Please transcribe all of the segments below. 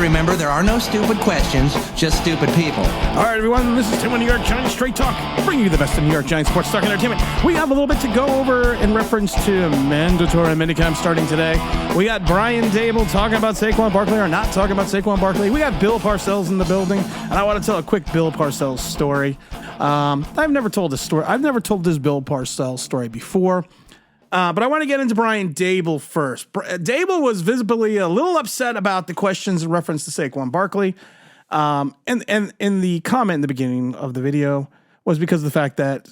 remember there are no stupid questions, just stupid people. All right, everyone, this is Tim with New York Giants Straight Talk, bringing you the best of New York Giants sports talk and entertainment. We have a little bit to go over in reference to mandatory minicamp starting today. We got Brian Dable talking about Saquon Barkley or not talking about Saquon Barkley. We got Bill Parcells in the building, and I want to tell a quick Bill Parcells story. I've never told this story. I've never told this Bill Parcells story before. But I want to get into Brian Dable first. Dable was visibly a little upset about the questions in reference to Saquon Barkley. And in the comment in the beginning of the video was because of the fact that,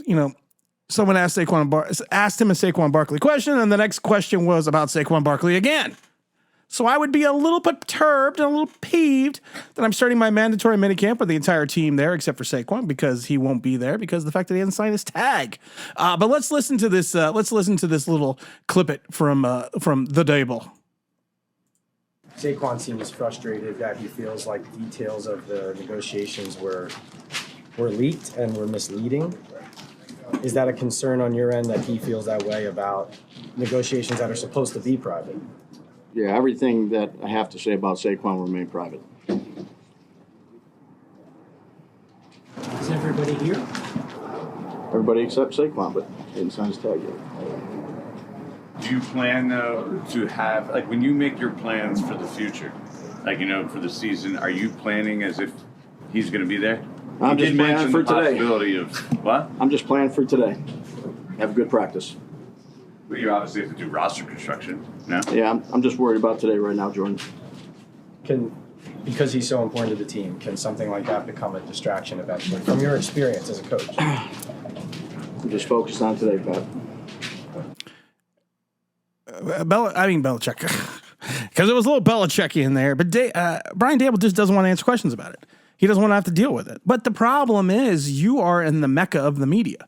someone asked him a Saquon Barkley question, and the next question was about Saquon Barkley again. So I would be a little perturbed and a little peeved that I'm starting my mandatory minicamp with the entire team there, except for Saquon, because he won't be there because of the fact that he hasn't signed his tag. But let's listen to this. Let's listen to this little clip from the Dable. Saquon seems frustrated that he feels like details of the negotiations were leaked and were misleading. Is that a concern on your end that he feels that way about negotiations that are supposed to be private? Yeah, everything that I have to say about Saquon will remain private. Is everybody here? Everybody except Saquon, but he didn't sign his tag yet. Do you plan to have, when you make your plans for the future, for the season, are you planning as if he's going to be there? I'm just planning for today. Possibility of what? I'm just planning for today. Have a good practice. But you obviously have to do roster construction. No? Yeah, I'm just worried about today right now, Jordan. Because he's so important to the team, can something like that become a distraction eventually, from your experience as a coach? I'm just focused on today, Pat. Belichick. Because it was a little Belichick in there. But Brian Dable just doesn't want to answer questions about it. He doesn't want to have to deal with it. But the problem is you are in the mecca of the media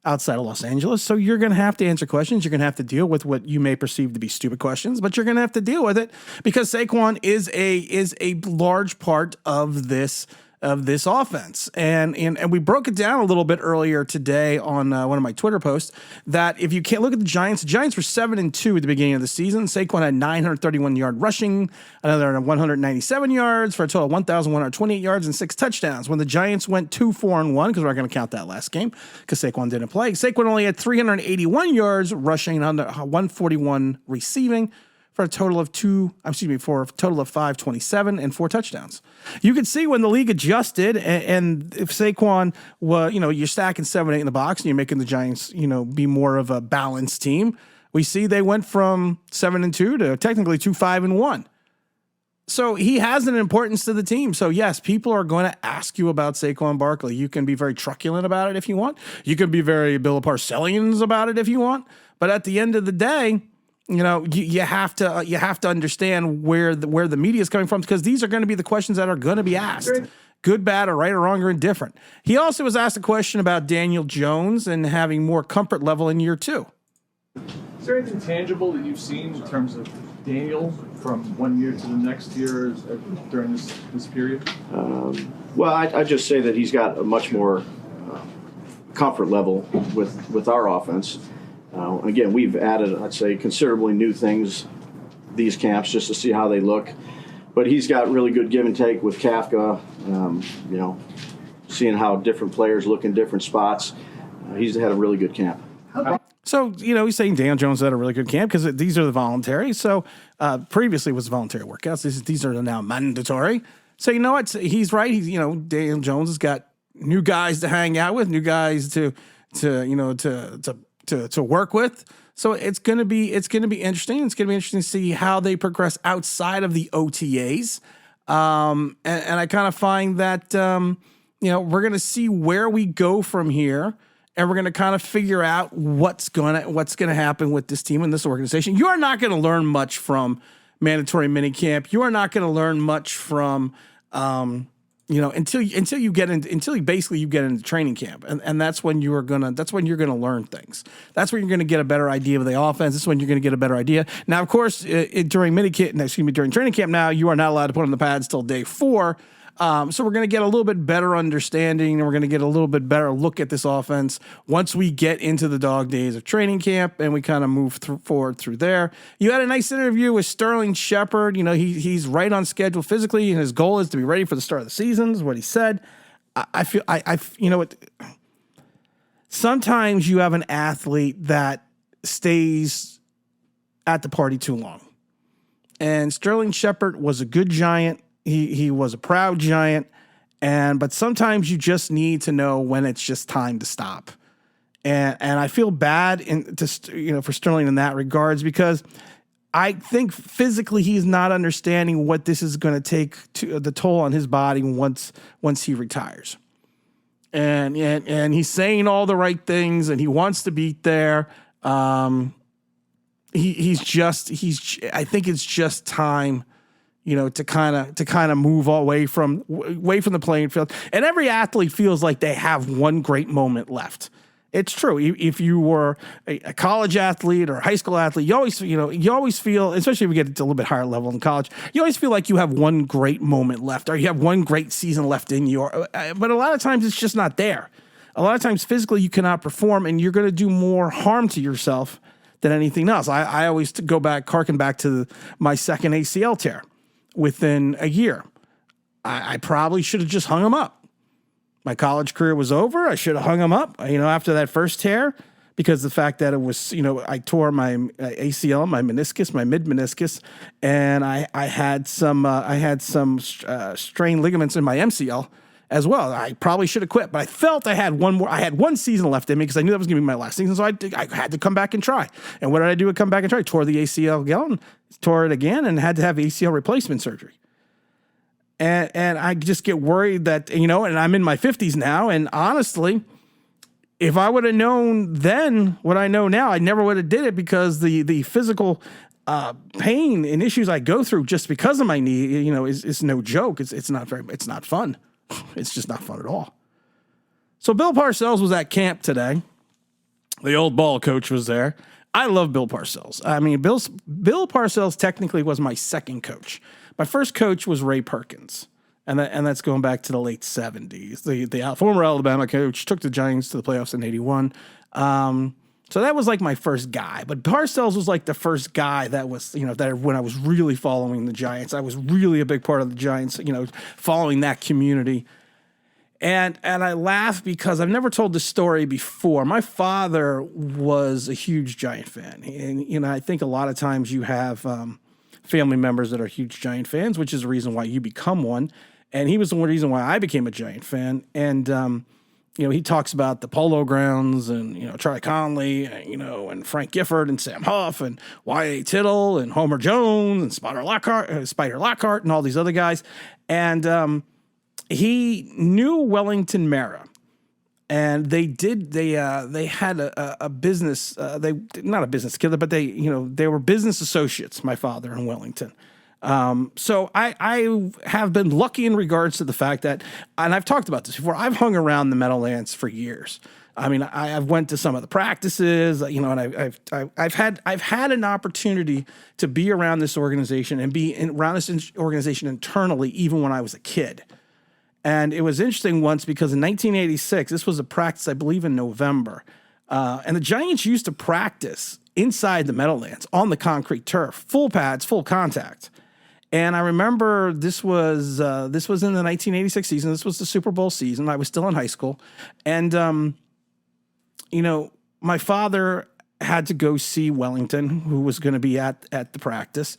outside of Los Angeles, so you're going to have to answer questions. You're going to have to deal with what you may perceive to be stupid questions, but you're going to have to deal with it because Saquon is a large part of this offense. And we broke it down a little bit earlier today on one of my Twitter posts that if you can't look at the Giants were 7-2 at the beginning of the season. Saquon had 931 yard rushing, another 197 yards for a total of 1,128 yards and 6 touchdowns. When the Giants went 2-4-1, because we're not going to count that last game because Saquon didn't play. Saquon only had 381 yards rushing, under 141 receiving, for a total of 527 and 4 touchdowns. You could see when the league adjusted, and if Saquon was, you're stacking 7-8 in the box and you're making the Giants, be more of a balanced team. We see they went from 7-2 to technically 2-5-1. So he has an importance to the team. So yes, people are going to ask you about Saquon Barkley. You can be very truculent about it if you want. You can be very Bill Parcells about it if you want. But at the end of the day, you have to understand where the media is coming from, because these are going to be the questions that are going to be asked. Good, bad, or right, or wrong, or indifferent. He also was asked a question about Daniel Jones and having more comfort level in year 2. Is there anything tangible that you've seen in terms of Daniel from one year to the next year during this period? Well, I just say that he's got a much more comfort level with our offense. Again, we've added, I'd say, considerably new things these camps just to see how they look. But he's got really good give and take with Kafka, seeing how different players look in different spots. He's had a really good camp. So, he's saying Daniel Jones had a really good camp because these are the voluntary. So previously it was voluntary workouts. These are now mandatory. So you know what? He's right. Daniel Jones has got new guys to hang out with, new guys to work with. So it's going to be interesting. It's going to be interesting to see how they progress outside of the OTAs. And I kind of find that, we're going to see where we go from here, and we're going to kind of figure out what's going to happen with this team and this organization. You are not going to learn much from mandatory minicamp. You are not going to learn much from, until you get into training camp, and that's when you're gonna learn things. That's when you're gonna get a better idea of the offense. This is when you're gonna get a better idea. Now, of course, during training camp, now you are not allowed to put on the pads till day 4. So we're going to get a little bit better understanding, and we're going to get a little bit better look at this offense once we get into the dog days of training camp, and we kind of move forward through there. You had a nice interview with Sterling Shepard. You know, he's right on schedule physically, and his goal is to be ready for the start of the season, is what he said. I feel, you know what? Sometimes you have an athlete that stays at the party too long. And Sterling Shepard was a good Giant. He was a proud Giant. But sometimes you just need to know when it's just time to stop. And I feel bad for Sterling in that regards, because I think physically he's not understanding what this is going to take the toll on his body once he retires. And he's saying all the right things, and he wants to be there. I think it's just time, to kind of move away from the playing field. And every athlete feels like they have one great moment left. It's true. If you were a college athlete or a high school athlete, you always feel, especially if you get to a little bit higher level in college, you always feel like you have one great moment left, or you have one great season left in you. But a lot of times it's just not there. A lot of times physically you cannot perform, and you're going to do more harm to yourself than anything else. I always harken back to my second ACL tear within a year. I probably should have just hung him up. My college career was over. I should have hung him up, after that first tear, because the fact that it was, I tore my ACL, my meniscus, my mid meniscus, and I had some strained ligaments in my MCL as well. I probably should have quit, but I felt I had one season left in me, because I knew that was going to be my last season. So I had to come back and try. And what did I do to come back and try? Tore the ACL again, tore it again, and had to have ACL replacement surgery. And I just get worried that, and I'm in my 50s now. And honestly, if I would have known then what I know now, I never would have did it, because the physical pain and issues I go through just because of my knee, is no joke. It's not fun. It's just not fun at all. So Bill Parcells was at camp today. The old ball coach was there. I love Bill Parcells. I mean, Bill Parcells technically was my second coach. My first coach was Ray Perkins, and that's going back to the late 70s. The former Alabama coach took the Giants to the playoffs in 81. So that was like my first guy. But Parcells was like the first guy that was, that when I was really following the Giants, I was really a big part of the Giants, following that community. And I laugh because I've never told this story before. My father was a huge Giant fan. And, I think a lot of times you have family members that are huge Giant fans, which is the reason why you become one. And he was the one reason why I became a Giant fan. And, he talks about the Polo Grounds and, Charlie Conley, and Frank Gifford and Sam Huff and Y.A. Tittle and Homer Jones and Spider Lockhart and all these other guys. And he knew Wellington Mara. And they had a business, not a business together, but they were business associates, my father and Wellington. So I have been lucky in regards to the fact that, and I've talked about this before, I've hung around the Meadowlands for years. I mean, I've went to some of the practices, and I've had an opportunity to be around this organization and around this organization internally, even when I was a kid. And it was interesting once because in 1986, this was a practice, I believe, in November. And the Giants used to practice inside the Meadowlands on the concrete turf, full pads, full contact. And I remember this was in the 1986 season. This was the Super Bowl season. I was still in high school. And, my father had to go see Wellington, who was going to be at the practice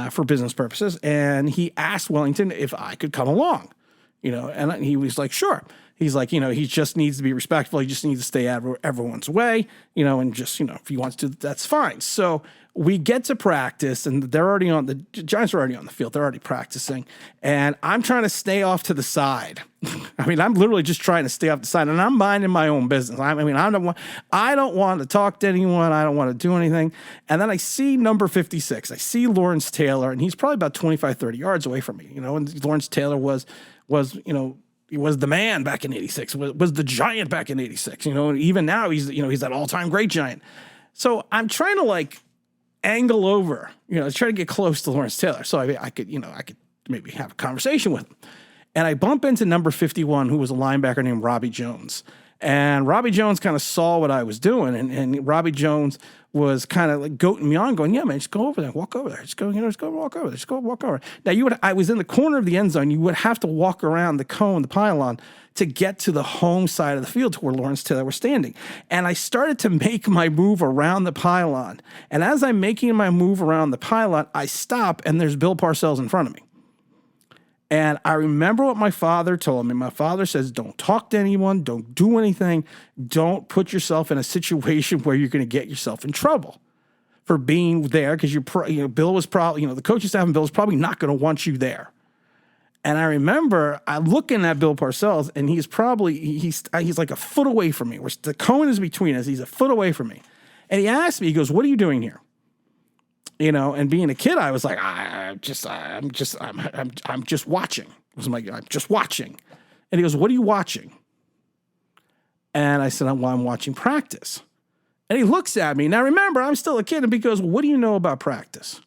for business purposes. And he asked Wellington if I could come along. And he was like, sure. He's like, he just needs to be respectful. He just needs to stay out of everyone's way, and just, if he wants to, that's fine. So we get to practice, and the Giants are already on the field. They're already practicing. And I'm trying to stay off to the side. I mean, I'm literally just trying to stay off the side, and I'm minding my own business. I don't want to talk to anyone. I don't want to do anything. And then I see number 56. I see Lawrence Taylor, and he's probably about 25, 30 yards away from me, and Lawrence Taylor was he was the man back in 86, was the Giant back in 86, and even now he's that all-time great Giant. So I'm trying to angle over, try to get close to Lawrence Taylor. So I could maybe have a conversation with him. And I bump into number 51, who was a linebacker named Robbie Jones. And Robbie Jones kind of saw what I was doing, and Robbie Jones was kind of like goating me on, going, "Yeah, man, just go over there, walk over there, just go, just go walk over there, just go walk over." Now I was in the corner of the end zone. You would have to walk around the cone, the pylon, to get to the home side of the field to where Lawrence Taylor was standing. And I started to make my move around the pylon. And as I'm making my move around the pylon, I stop, and there's Bill Parcells in front of me. And I remember what my father told me. My father says, don't talk to anyone. Don't do anything. Don't put yourself in a situation where you're going to get yourself in trouble for being there, because Bill was probably, the coaching staff and Bill was probably not going to want you there. And I remember looking at Bill Parcells, and he's like a foot away from me. The cone is between us. He's a foot away from me. And he asked me, he goes, "What are you doing here?" And being a kid, I was like, I'm just watching. I'm just watching. And he goes, "What are you watching?" And I said, I'm watching practice. And he looks at me. Now, remember, I'm still a kid. And he goes, "What do you know about practice?"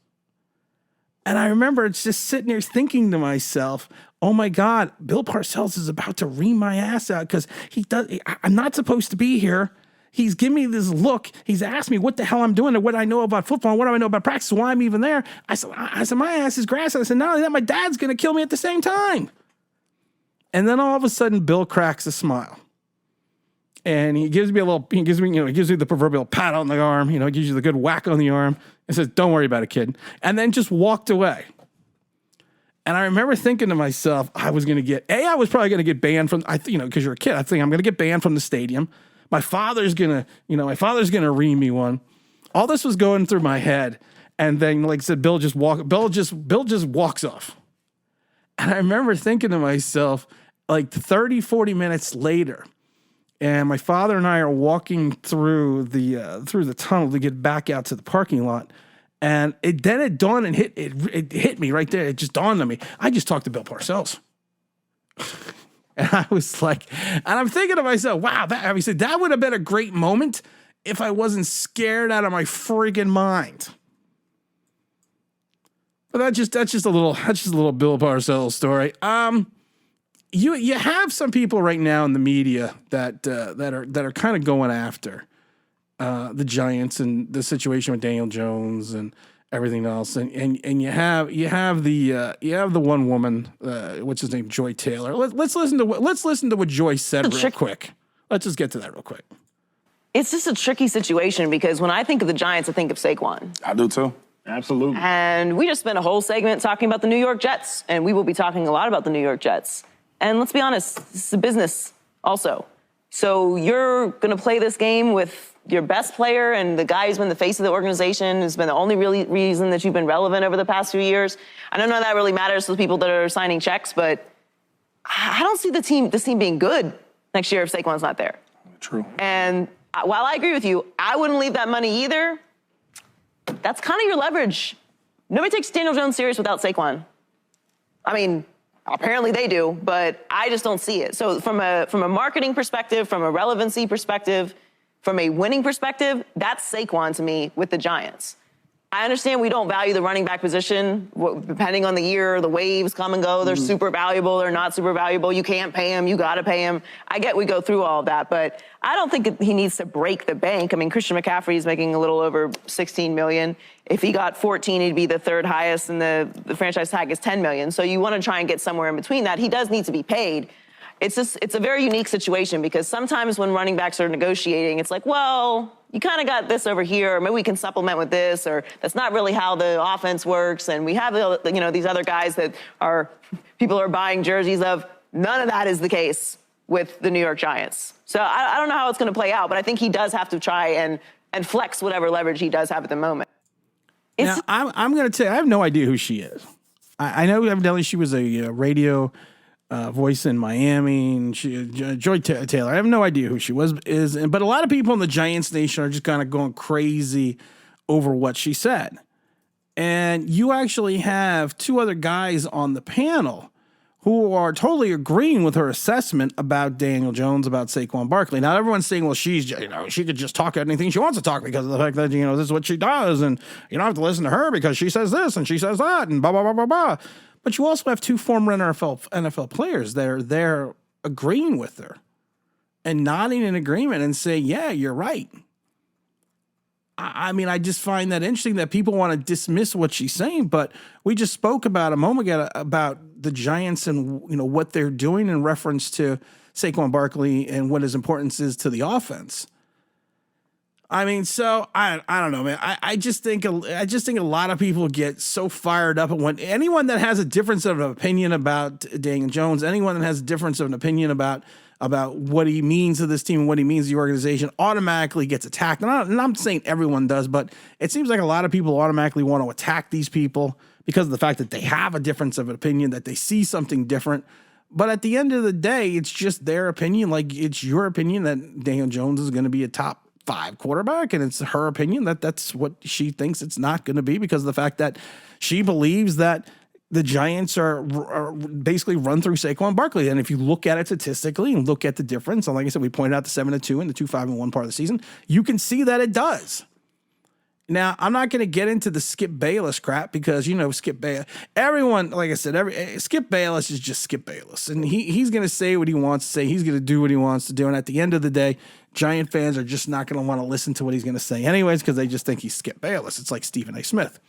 And I remember just sitting there thinking to myself, oh my God, Bill Parcells is about to ream my ass out, because I'm not supposed to be here. He's giving me this look. He's asked me what the hell I'm doing and what I know about football and what do I know about practice, why I'm even there. I said, my ass is grass. And I said, not only that, my dad's going to kill me at the same time. And then all of a sudden, Bill cracks a smile. And he gives me he gives me the proverbial pat on the arm, gives you the good whack on the arm and says, "Don't worry about it, kid." And then just walked away. And I remember thinking to myself, I was probably going to get banned from, because you're a kid. I think I'm going to get banned from the stadium. My father's gonna ream me one. All this was going through my head, and then, like I said, Bill just walks off. And I remember thinking to myself, like 30, 40 minutes later, and my father and I are walking through the tunnel to get back out to the parking lot, and it dawned and it hit me right there. It just dawned on me. I just talked to Bill Parcells. And I was like, and I'm thinking to myself, wow, that would have been a great moment if I wasn't scared out of my friggin' mind. But that's just a little Bill Parcells story. You have some people right now in the media that are kind of going after the Giants and the situation with Daniel Jones and everything else, and you have the one woman, what's his name, Joy Taylor. Let's listen to what Joy said real quick. Let's just get to that real quick. It's just a tricky situation, because when I think of the Giants, I think of Saquon. I do too. Absolutely. And we just spent a whole segment talking about the New York Jets, and we will be talking a lot about the New York Jets. And let's be honest, this is a business also. So you're going to play this game with your best player and the guy who's been the face of the organization, who's been the only really reason that you've been relevant over the past few years. I don't know that really matters to the people that are signing checks, but I don't see this team being good next year if Saquon's not there. True. And while I agree with you, I wouldn't leave that money either. That's kind of your leverage. Nobody takes Daniel Jones serious without Saquon. I mean, apparently they do, but I just don't see it. So from a marketing perspective, from a relevancy perspective, from a winning perspective, that's Saquon to me with the Giants. I understand we don't value the running back position. Depending on the year, the waves come and go. They're super valuable. They're not super valuable. You can't pay him. You got to pay him. I get we go through all of that, but I don't think he needs to break the bank. I mean, Christian McCaffrey is making a little over $16 million. If he got 14, he'd be the third highest, and the franchise tag is $10 million. So you want to try and get somewhere in between that. He does need to be paid. It's a very unique situation, because sometimes when running backs are negotiating, it's like, well, you kind of got this over here, or maybe we can supplement with this, or that's not really how the offense works. And we have, these other guys that people are buying jerseys of. None of that is the case with the New York Giants. So I don't know how it's going to play out, but I think he does have to try and flex whatever leverage he does have at the moment. Now, I'm going to tell you, I have no idea who she is. I know evidently she was a radio voice in Miami, and Joy Taylor. I have no idea who she is, but a lot of people in the Giants Nation are just kind of going crazy over what she said. And you actually have two other guys on the panel who are totally agreeing with her assessment about Daniel Jones, about Saquon Barkley. Now, everyone's saying, well, she could just talk anything she wants to talk because of the fact that, this is what she does, and you don't have to listen to her because she says this and she says that and blah, blah, blah, blah, blah. But you also have two former NFL players that are there agreeing with her and nodding in agreement and say, yeah, you're right. I mean, I just find that interesting that people want to dismiss what she's saying, but we just spoke about a moment ago about the Giants and, you know, what they're doing in reference to Saquon Barkley and what his importance is to the offense. I mean, so I don't know, man. I just think a lot of people get so fired up when anyone that has a difference of an opinion about Daniel Jones, anyone that has a difference of an opinion about what he means to this team and what he means to the organization automatically gets attacked. And I'm saying everyone does, but it seems like a lot of people automatically want to attack these people because of the fact that they have a difference of an opinion, that they see something different. But at the end of the day, it's just their opinion. Like, it's your opinion that Daniel Jones is going to be a top 5 quarterback, and it's her opinion that that's what she thinks it's not going to be because of the fact that she believes that the Giants are basically run through Saquon Barkley. And if you look at it statistically and look at the difference, and like I said, we pointed out the 7-2 and the 2-5-1 part of the season, you can see that it does. Now, I'm not going to get into the Skip Bayless crap because, you know, Skip Bayless, everyone, like I said, Skip Bayless is just Skip Bayless. And he's going to say what he wants to say. He's going to do what he wants to do. And at the end of the day, Giant fans are just not going to want to listen to what he's going to say anyways because they just think he's Skip Bayless. It's like Stephen A. Smith.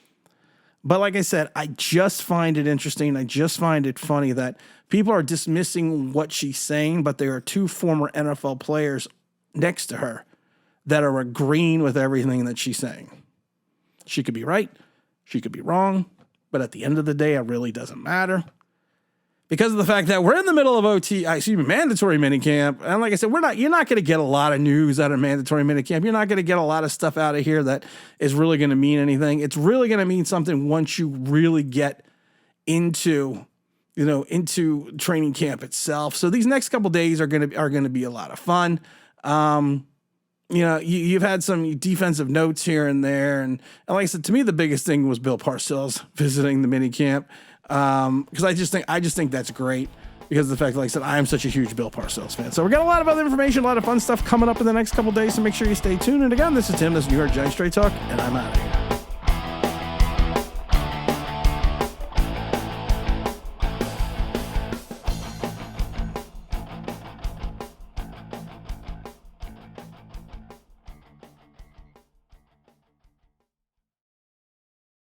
But like I said, I just find it interesting. I just find it funny that people are dismissing what she's saying, but there are two former NFL players next to her that are agreeing with everything that she's saying. She could be right. She could be wrong. But at the end of the day, it really doesn't matter. Because of the fact that we're in the middle of mandatory minicamp. And like I said, you're not going to get a lot of news out of mandatory minicamp. You're not going to get a lot of stuff out of here that is really going to mean anything. It's really going to mean something once you really get into training camp itself. So these next couple days are going to be a lot of fun. You've had some defensive notes here and there. And like I said, to me, the biggest thing was Bill Parcells visiting the minicamp. Because I just think that's great because of the fact, like I said, I am such a huge Bill Parcells fan. So we got a lot of other information, a lot of fun stuff coming up in the next couple days. So make sure you stay tuned. And again, this is Tim. This is New York Giants Straight Talk, and I'm out of here.